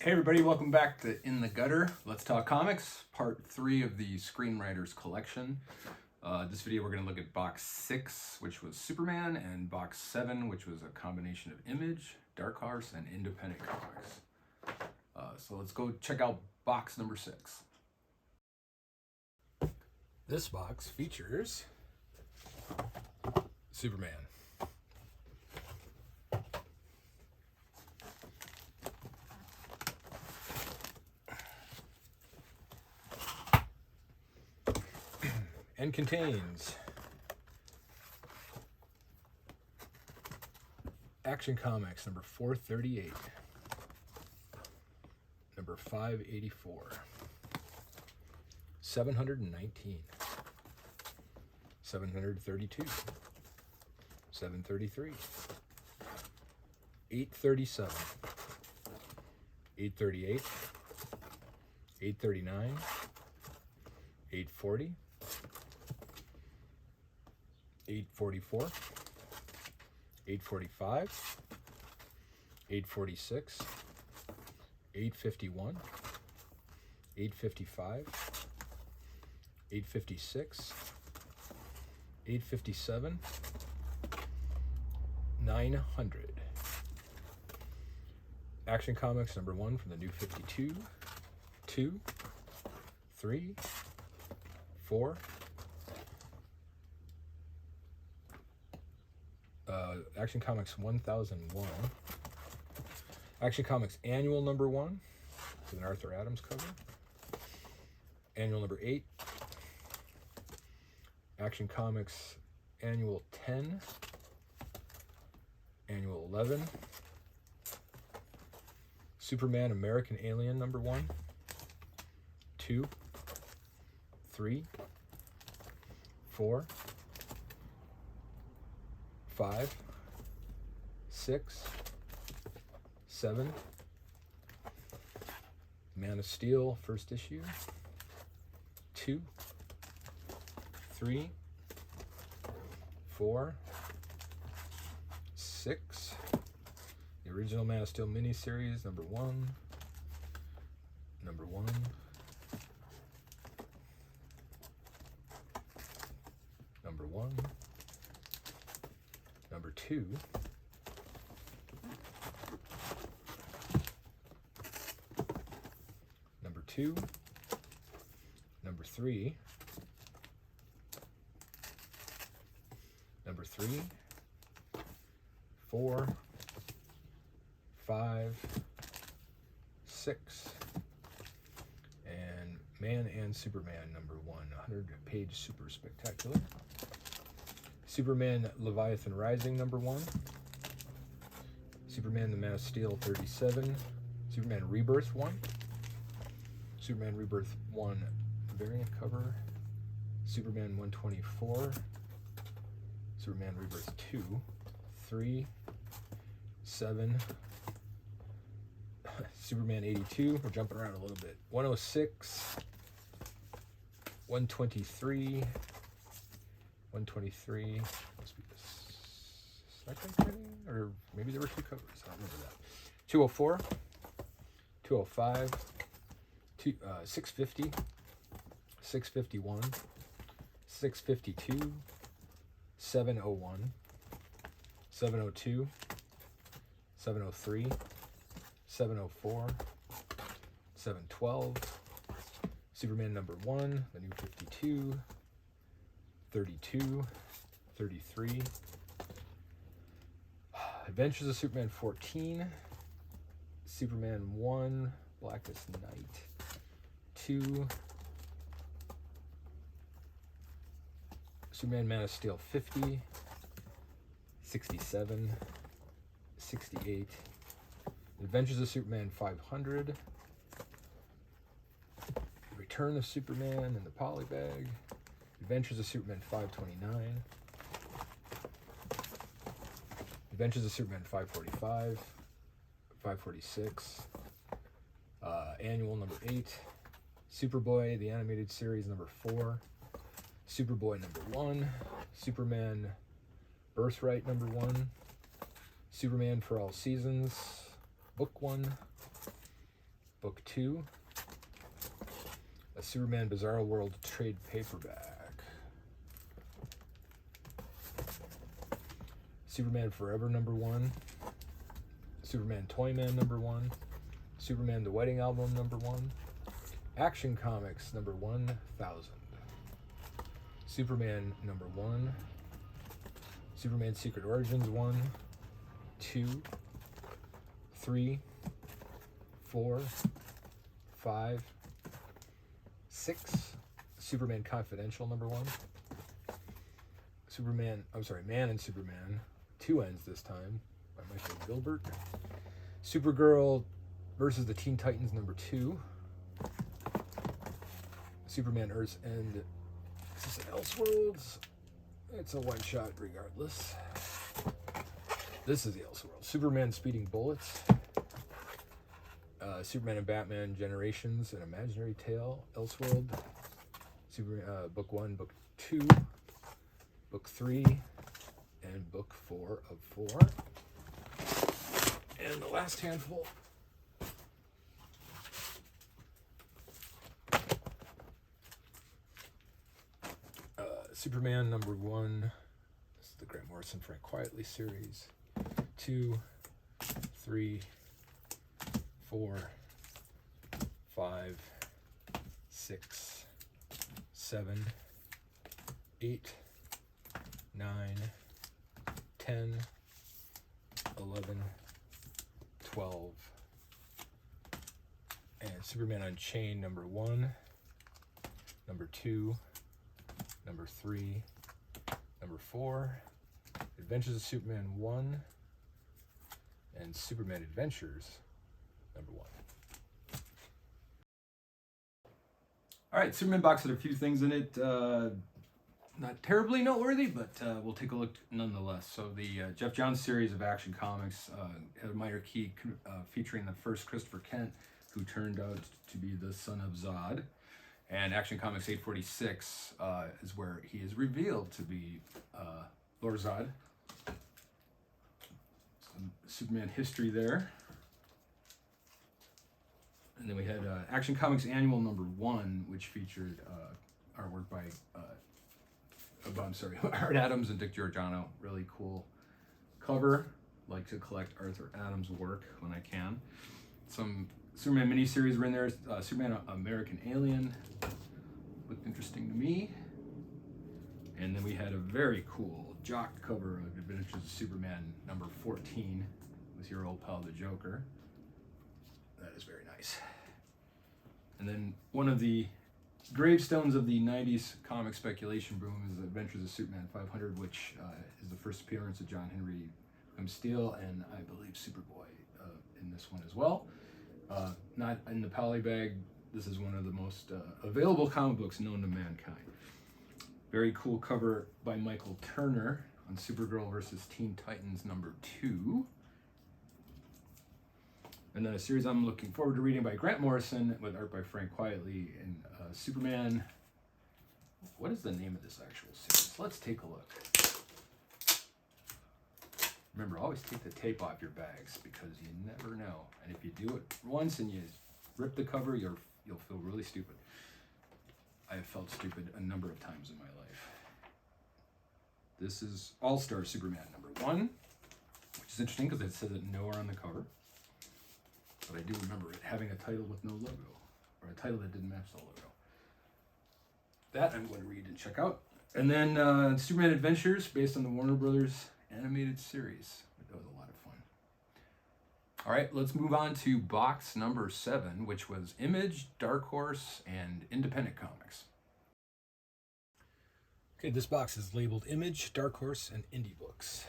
Hey everybody, welcome back to In the Gutter. Let's Talk Comics, part 3 of the Screenwriters collection. This video we're going to look at box 6, which was Superman, and box 7, which was a combination of Image, Dark Horse, and Independent Comics. So let's go check out box number 6. This box features Superman. And contains Action Comics number 438, number 584, 719, 732, 733, 837, 838, 839, 840, 844, 845, 846, 851, 855, 856, 857, 900. Action Comics number 1 from the New 52, 2, 3, 4, Action Comics 1001, Action Comics Annual number 1 with an Arthur Adams cover, Annual number 8, Action Comics Annual 10, Annual 11, Superman American Alien number 1, 2, 3, 4, 5, 6, 7, Man of Steel first issue, 2, 3, 4, 6, the original Man of Steel miniseries number 1, number 1, number 1, number 2, number 2, number 3, number 3, 4, 5, 6, and Man and Superman number 1, 100-page super spectacular. Superman Leviathan Rising number 1, Superman the Man of Steel 37, Superman Rebirth 1, Superman Rebirth 1 variant cover, Superman 124, Superman Rebirth 2, 3, 7, Superman 82, we're jumping around a little bit, 106, 123, 123, must be the second thing, or maybe there were 2 covers, I don't remember that. 204, 205, 650, 651, 652, 701, 702, 703, 704, 712, Superman number 1, the New 52, 32, 33, Adventures of Superman 14, Superman 1, Blackest Night 2, Superman Man of Steel 50, 67, 68, Adventures of Superman 500, Return of Superman in the Polybag, Adventures of Superman 529, Adventures of Superman 545, 546, Annual number 8, Superboy, the animated series number 4, Superboy number 1, Superman Birthright number 1, Superman for All Seasons, Book 1, Book 2. A Superman Bizarro World trade paperback. Superman Forever #1. Superman Toyman #1. Superman The Wedding Album #1. Action Comics #1000. Superman #1. Superman Secret Origins 1, 2, 3, 4, 5, 6. Superman Confidential #1. Man and Superman. 2 ends this time by Michael Gilbert. Supergirl versus the Teen Titans #2. Superman Earth's End. This is Elseworlds. It's a one-shot regardless. This is the Elseworld. Superman Speeding Bullets. Superman and Batman Generations, An Imaginary Tale, Elseworld. Book 1, Book 2, Book 3, and Book 4 of 4. And the last handful. Superman #1. This is the Grant Morrison Frank Quietly series. 2, 3, 4, 5, 6, 7, 8, 9, 10, 11, 12, and Superman Unchained #1, #2, #3, #4, Adventures of Superman 1, and Superman Adventures #1. All right, Superman box had a few things in it, not terribly noteworthy, but we'll take a look nonetheless. So the Jeff Johns series of Action Comics had a minor key featuring the first Christopher Kent, who turned out to be the son of Zod. And Action Comics 846 is where he is revealed to be Lord Zod. Some Superman history there. And then we had Action Comics Annual #1, which featured artwork by Art Adams and Dick Giorgiano. Really cool cover. Like to collect Arthur Adams' work when I can. Some Superman miniseries were in there. Superman American Alien looked interesting to me. And then we had a very cool jock cover of Adventures of Superman #14 with your old pal the Joker. That is very nice. And then one of the gravestones of the 90s comic speculation boom is Adventures of Superman 500, which is the first appearance of John Henry Steele and I believe Superboy in this one as well. Not in the poly bag. This is one of the most available comic books known to mankind. Very cool cover by Michael Turner on Supergirl versus Teen Titans #2. And then a series I'm looking forward to reading by Grant Morrison with art by Frank Quietly and Superman. What is the name of this actual series? Let's take a look. Remember, always take the tape off your bags because you never know. And if you do it once and you rip the cover, you'll feel really stupid. I have felt stupid a number of times in my life. This is All-Star Superman #1, which is interesting because it says it nowhere on the cover. But I do remember it having a title with no logo, or a title that didn't match the logo. That I'm going to read and check out. And then Superman Adventures, based on the Warner Brothers animated series. That was a lot of fun. All right, let's move on to box #7, which was Image, Dark Horse, and Independent Comics. Okay, this box is labeled Image, Dark Horse, and Indie Books.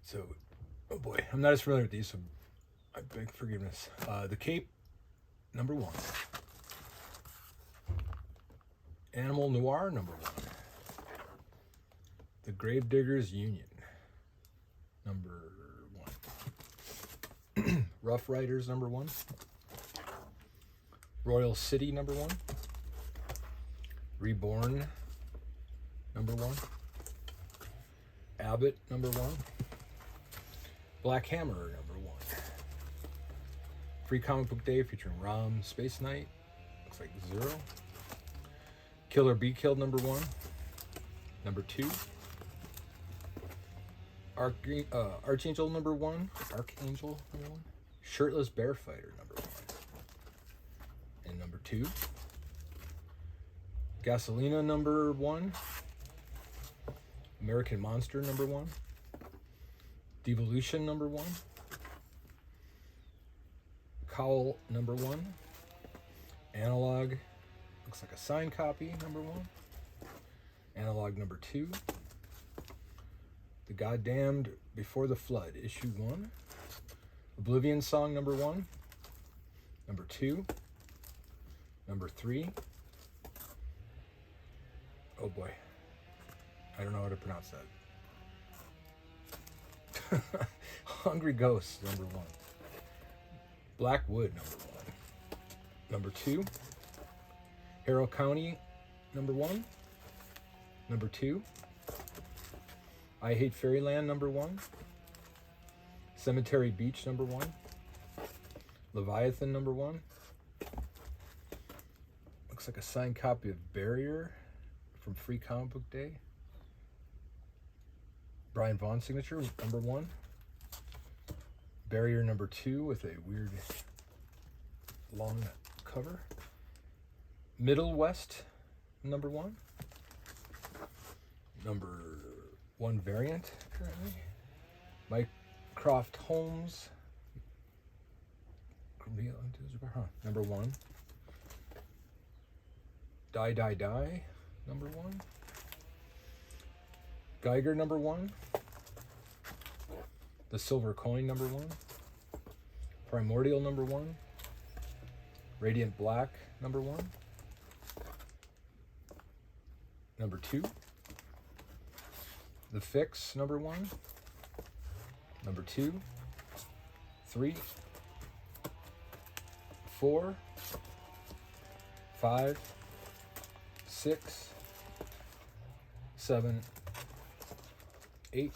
So, oh boy, I'm not as familiar with these, so I beg forgiveness. The Cape, #1. Animal Noir, #1. The Gravediggers Union. number 1. Rough Riders, number 1. Royal City, number 1. Reborn, number 1. Abbott, number 1. Black Hammer, number 1. Free Comic Book Day featuring Rom, Space Knight, looks like 0. Killer Be Killed, number 1. Number 2. Archangel, number 1. Archangel, number 1. Shirtless Bear Fighter, number 1. And number 2. Gasolina, number 1. American Monster, number 1. Devolution, number 1. Cowl, number 1. Analog, looks like a signed copy, number 1. Analog, number 2. The Goddamned Before the Flood, issue 1. Oblivion Song, number 1. Number 2. Number 3. Oh boy. I don't know how to pronounce that. Hungry Ghost, number 1. Black Wood, number 1. Number 2. Harrow County, number 1. Number 2. I Hate Fairyland, number 1. Cemetery Beach, number 1. Leviathan, number 1. Looks like a signed copy of Barrier from Free Comic Book Day. Brian Vaughn signature, number 1. Barrier number 2 with a weird long cover. Middle West, number 1. Number 1 variant currently. Mycroft Holmes. Number 1. Die Die Die, number 1. Geiger, number 1. The Silver Coin, number 1. Primordial, number 1. Radiant Black, number 1. Number 2. The Fix, number 1. Number 2. 3. 4. 5. 6. 7. 8.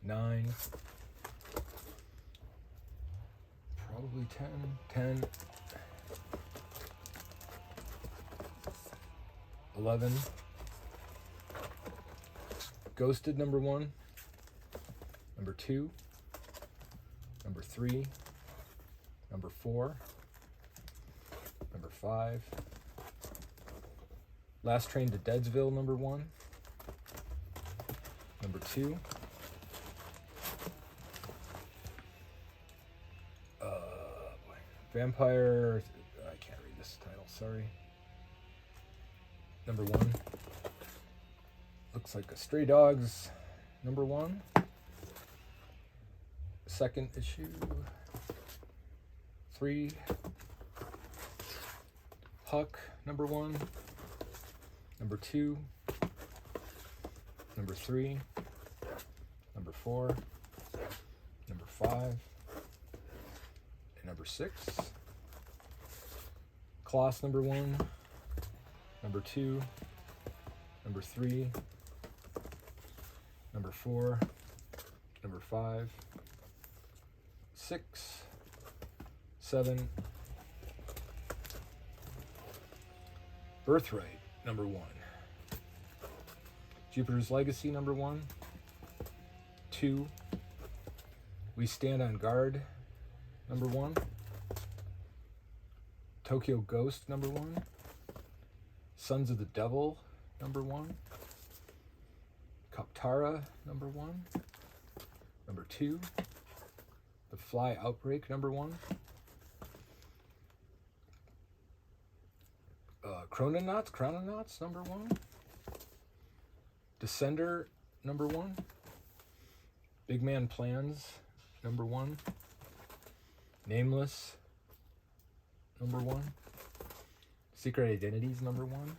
9. Probably 10. 11. Ghosted, number 1. Number 2. Number 3. Number 4. Number 5. Last Train to Deadsville, number 1. Number 2. Vampire, I can't read this title, sorry. Number 1. Looks like a Stray Dogs, number 1. Second issue. 3. Huck, number 1. Number 2. Number 3. Number 4. Number 5. And number 6. Kloss, number 1. Number 2. Number 3. Number 4. Number 5. 6. 7. Birthright, number 1. Jupiter's Legacy, number 1. 2. We Stand on Guard, number 1. Tokyo Ghost, number 1. Sons of the Devil, number 1. Kaptara, number 1. Number 2. The Fly Outbreak, number 1. Chrononauts, number 1. Descender, number 1. Big Man Plans, number 1. Nameless, number 1. Secret Identities, number 1.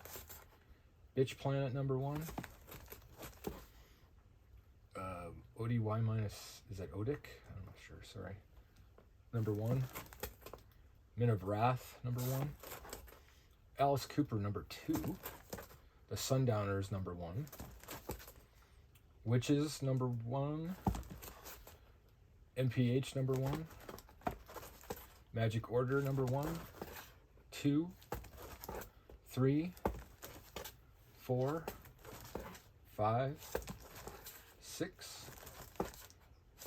Bitch Planet, number 1. ODY minus, is that Odic? I'm not sure, sorry. Number 1. Men of Wrath, number 1. Alice Cooper, number 2. The Sundowners, number 1. Witches, number 1. MPH, number 1. Magic Order, number 1. 2. 3. 4. 5. 6.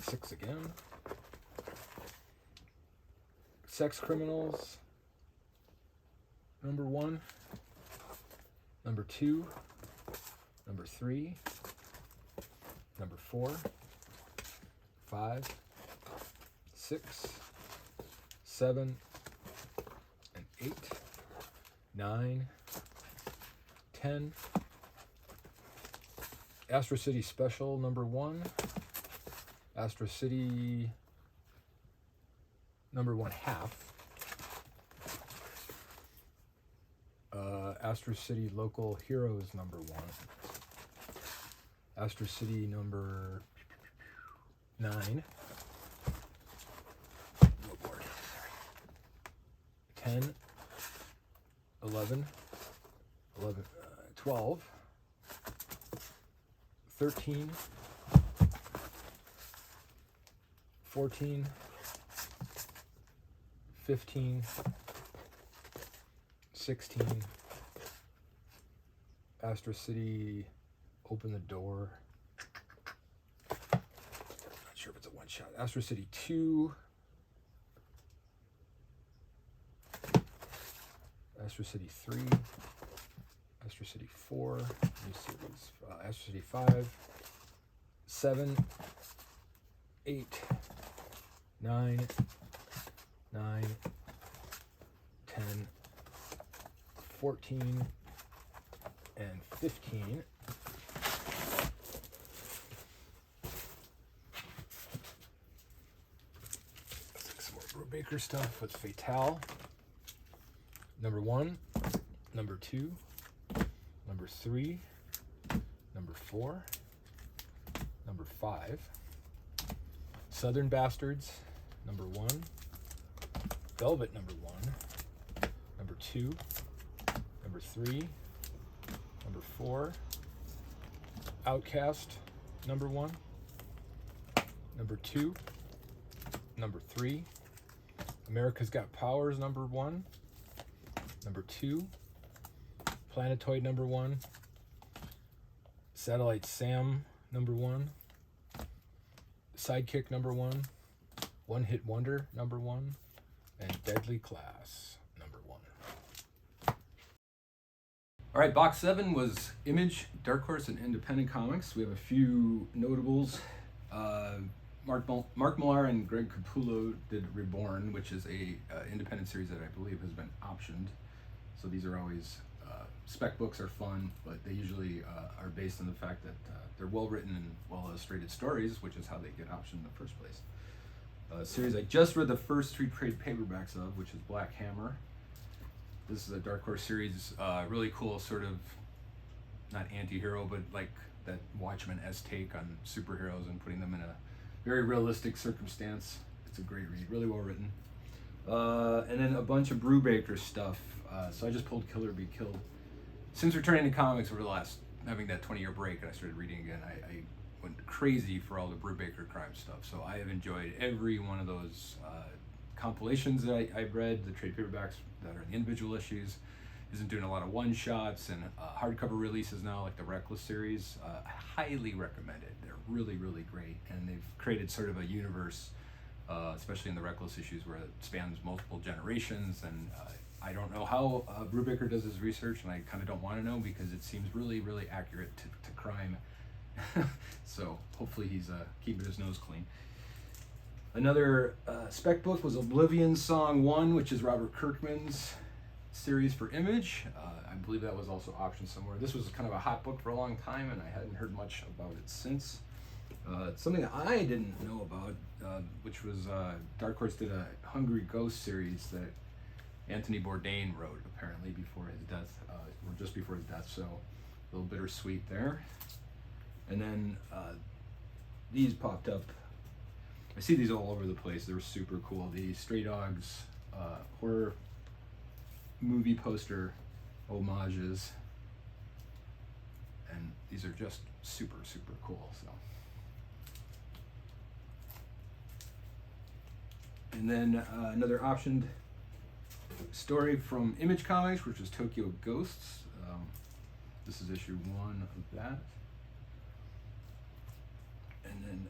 6 again. Sex Criminals, number 1, number 2, number 3, number 4, 5, 6, 7, and 8, 9, 10. Astro City Special, number 1. Astro City number 1 half. Astro City Local Heroes, number 1. Astro City number 9. Oh boy. 10, 11, 12, 13, 14, 15, 16, Astro City Open the Door. Not sure if it's a one shot. Astro City 2. Astro City 3. Astro City 4. New series. Astro City 5. 7. 8. 9. 9, 10, 14, and 15. Some more Brubaker stuff with Fatale. Number 1, number 2, number 3, number 4, number 5. Southern Bastards, number 1. Velvet, number 1, number 2, number 3, number 4, Outcast, number 1, number 2, number 3, America's Got Powers, number 1, number 2, Planetoid, number 1, Satellite Sam, number 1, Sidekick, number 1, One Hit Wonder, number 1, and Deadly Class, number 1. All right, box 7 was Image, Dark Horse, and Independent Comics. We have a few notables. Mark Millar and Greg Capullo did Reborn, which is a independent series that I believe has been optioned. So these are always, spec books are fun, but they usually are based on the fact that they're well-written and well-illustrated stories, which is how they get optioned in the first place. Series I just read the first 3 trade paperbacks of, which is Black Hammer. This is a Dark Horse series, really cool sort of, not anti-hero, but like that Watchmen-esque take on superheroes and putting them in a very realistic circumstance. It's a great read, really well written. And then a bunch of Brubaker stuff. So I just pulled Kill or Be Killed. Since returning to comics over the last, having that 20-year break and I started reading again, I went crazy for all the Brubaker crime stuff. So I have enjoyed every one of those compilations that I've read, the trade paperbacks that are in the individual issues. Isn't doing a lot of one-shots and hardcover releases now, like the Reckless series. I highly recommend it. They're really, really great. And they've created sort of a universe, especially in the Reckless issues, where it spans multiple generations. And I don't know how Brubaker does his research, and I kind of don't want to know because it seems really, really accurate to crime. So hopefully he's keeping his nose clean. Another spec book was Oblivion Song 1, which is Robert Kirkman's series for Image. I believe that was also optioned somewhere. This was kind of a hot book for a long time, and I hadn't heard much about it since. Something that I didn't know about, which was Dark Horse did a Hungry Ghost series that Anthony Bourdain wrote apparently before his death, or just before his death, so a little bittersweet there. And then these popped up. I see these all over the place. They're super cool. The Stray Dogs horror movie poster homages, and these are just super cool. So, and then another optioned story from Image Comics, which is Tokyo Ghosts. This is issue 1 of that. And then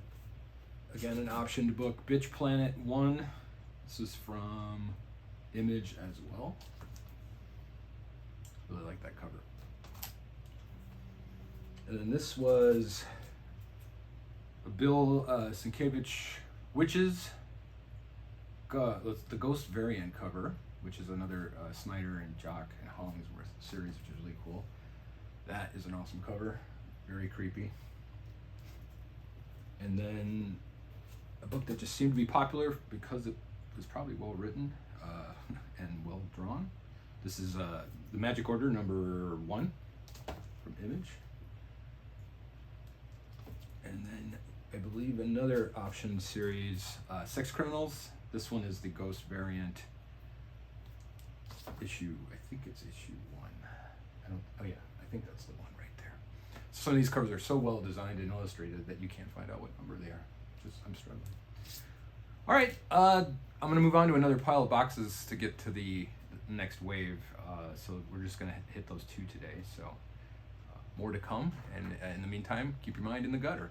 again, an optioned book, Bitch Planet 1. This is from Image as well. Really like that cover. And then this was a Bill Sienkiewicz Witches, the Ghost variant cover, which is another Snyder and Jock and Hollingsworth series, which is really cool. That is an awesome cover, very creepy. And then a book that just seemed to be popular because it was probably well written and well drawn. This is The Magic Order number 1 from Image. And then I believe another option series, Sex Criminals. This one is the Ghost variant issue. I think it's issue 1. Oh yeah, I think that's the one right there. Some of these covers are so well designed and illustrated that you can't find out what number they are. I'm struggling. All right, I'm gonna move on to another pile of boxes to get to the next wave. So we're just gonna hit those 2 today. So more to come, and in the meantime, keep your mind in the gutter.